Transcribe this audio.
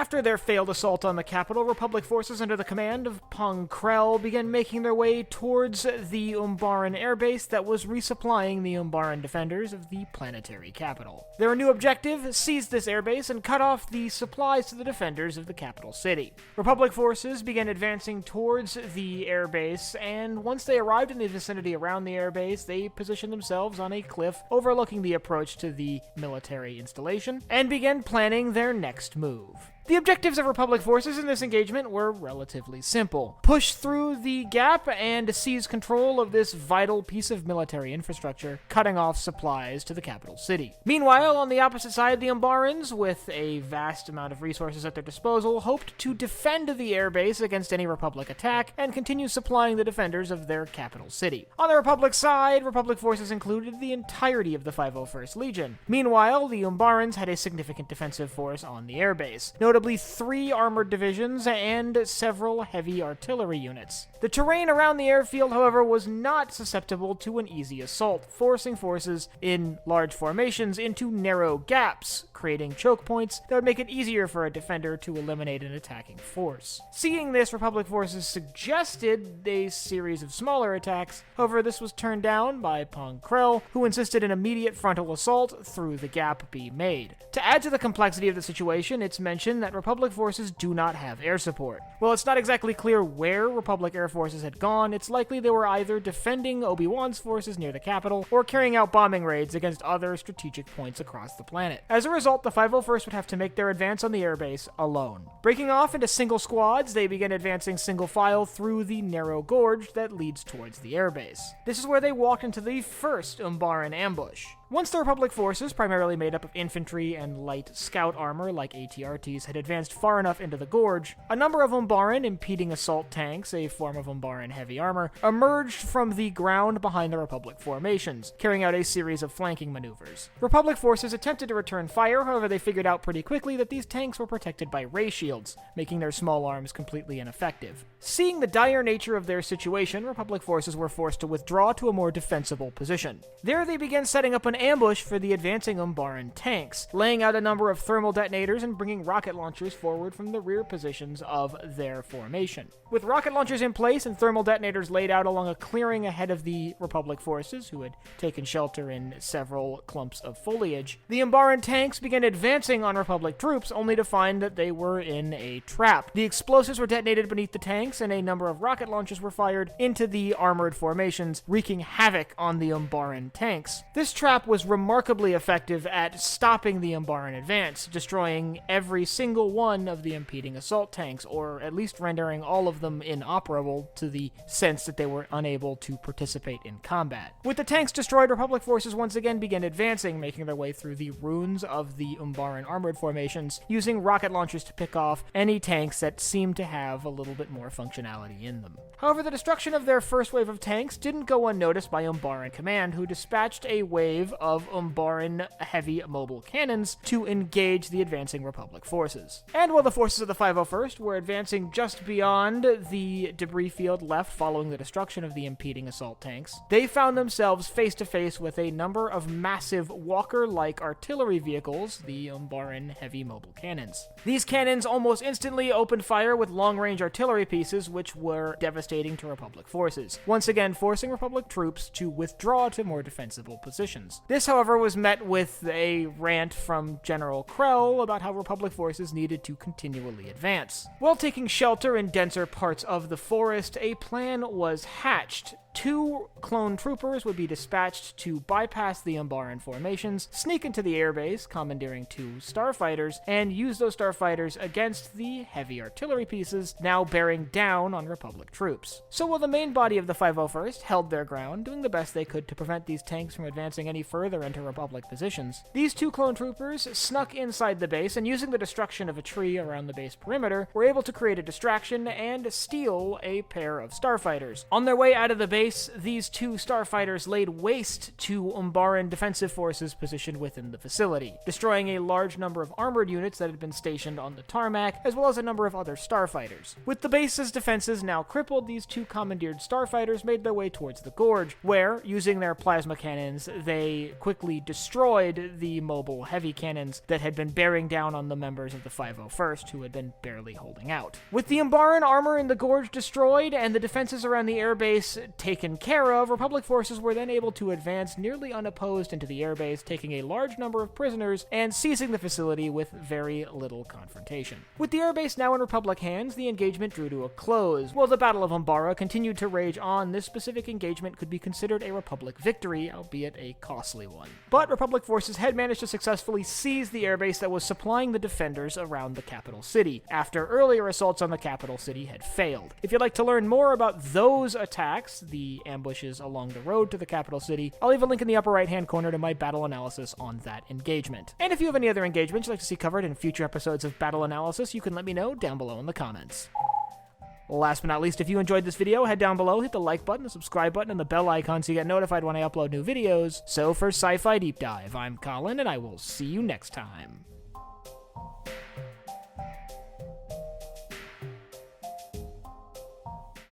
After their failed assault on the capital, Republic forces under the command of Pong Krell began making their way towards the Umbaran airbase that was resupplying the Umbaran defenders of the planetary capital. Their new objective: seize this airbase and cut off the supplies to the defenders of the capital city. Republic forces began advancing towards the airbase, and once they arrived in the vicinity around the airbase, they positioned themselves on a cliff overlooking the approach to the military installation and began planning their next move. The objectives of Republic forces in this engagement were relatively simple: push through the gap and seize control of this vital piece of military infrastructure, cutting off supplies to the capital city. Meanwhile, on the opposite side, the Umbarans, with a vast amount of resources at their disposal, hoped to defend the airbase against any Republic attack and continue supplying the defenders of their capital city. On the Republic side, Republic forces included the entirety of the 501st Legion. Meanwhile, the Umbarans had a significant defensive force on the airbase, notably 3 armored divisions and several heavy artillery units. The terrain around the airfield, however, was not susceptible to an easy assault, forcing forces in large formations into narrow gaps, creating choke points that would make it easier for a defender to eliminate an attacking force. Seeing this, Republic forces suggested a series of smaller attacks. However, this was turned down by Pong Krell, who insisted an immediate frontal assault through the gap be made. To add to the complexity of the situation, it's mentioned that Republic forces do not have air support. While it's not exactly clear where Republic air forces had gone, it's likely they were either defending Obi-Wan's forces near the capital or carrying out bombing raids against other strategic points across the planet. As a result, the 501st would have to make their advance on the airbase alone. Breaking off into single squads, they began advancing single file through the narrow gorge that leads towards the airbase. This is where they walked into the first Umbaran ambush. Once the Republic forces, primarily made up of infantry and light scout armor like ATRTs, had advanced far enough into the gorge, a number of Umbaran impeding assault tanks, a form of Umbaran heavy armor, emerged from the ground behind the Republic formations, carrying out a series of flanking maneuvers. Republic forces attempted to return fire, however they figured out pretty quickly that these tanks were protected by ray shields, making their small arms completely ineffective. Seeing the dire nature of their situation, Republic forces were forced to withdraw to a more defensible position. There they began setting up an ambush for the advancing Umbaran tanks, laying out a number of thermal detonators and bringing rocket launchers forward from the rear positions of their formation. With rocket launchers in place and thermal detonators laid out along a clearing ahead of the Republic forces, who had taken shelter in several clumps of foliage, the Umbaran tanks began advancing on Republic troops, only to find that they were in a trap. The explosives were detonated beneath the tanks, and a number of rocket launchers were fired into the armored formations, wreaking havoc on the Umbaran tanks. This trap was remarkably effective at stopping the Umbaran advance, destroying every single one of the impeding assault tanks, or at least rendering all of them inoperable to the sense that they were unable to participate in combat. With the tanks destroyed, Republic forces once again began advancing, making their way through the ruins of the Umbaran armored formations, using rocket launchers to pick off any tanks that seemed to have a little bit more functionality in them. However, the destruction of their first wave of tanks didn't go unnoticed by Umbaran Command, who dispatched a wave of Umbaran heavy mobile cannons to engage the advancing Republic forces. And while the forces of the 501st were advancing just beyond the debris field left following the destruction of the impeding assault tanks, they found themselves face to face with a number of massive Walker-like artillery vehicles, the Umbaran heavy mobile cannons. These cannons almost instantly opened fire with long-range artillery pieces, which were devastating to Republic forces, once again forcing Republic troops to withdraw to more defensible positions. This, however, was met with a rant from General Krell about how Republic forces needed to continually advance. While taking shelter in denser parts of the forest, a plan was hatched. 2 clone troopers would be dispatched to bypass the Umbaran formations, sneak into the airbase, commandeering 2 starfighters, and use those starfighters against the heavy artillery pieces now bearing down on Republic troops. So while the main body of the 501st held their ground, doing the best they could to prevent these tanks from advancing any further into Republic positions, these 2 clone troopers snuck inside the base and, using the destruction of a tree around the base perimeter, were able to create a distraction and steal a pair of starfighters. On their way out of the base, airbase, these two starfighters laid waste to Umbaran defensive forces positioned within the facility, destroying a large number of armored units that had been stationed on the tarmac, as well as a number of other starfighters. With the base's defenses now crippled, these two commandeered starfighters made their way towards the gorge, where, using their plasma cannons, they quickly destroyed the mobile heavy cannons that had been bearing down on the members of the 501st, who had been barely holding out. With the Umbaran armor in the gorge destroyed and the defenses around the airbase taken care of, Republic forces were then able to advance nearly unopposed into the airbase, taking a large number of prisoners and seizing the facility with very little confrontation. With the airbase now in Republic hands, the engagement drew to a close. While the Battle of Umbara continued to rage on, this specific engagement could be considered a Republic victory, albeit a costly one. But Republic forces had managed to successfully seize the airbase that was supplying the defenders around the capital city, after earlier assaults on the capital city had failed. If you'd like to learn more about those attacks, the ambushes along the road to the capital city, I'll leave a link in the upper right-hand corner to my battle analysis on that engagement. And if you have any other engagements you'd like to see covered in future episodes of Battle Analysis, you can let me know down below in the comments. Last but not least, if you enjoyed this video, head down below, hit the like button, the subscribe button, and the bell icon so you get notified when I upload new videos. So for Sci-Fi Deep Dive, I'm Colin, and I will see you next time.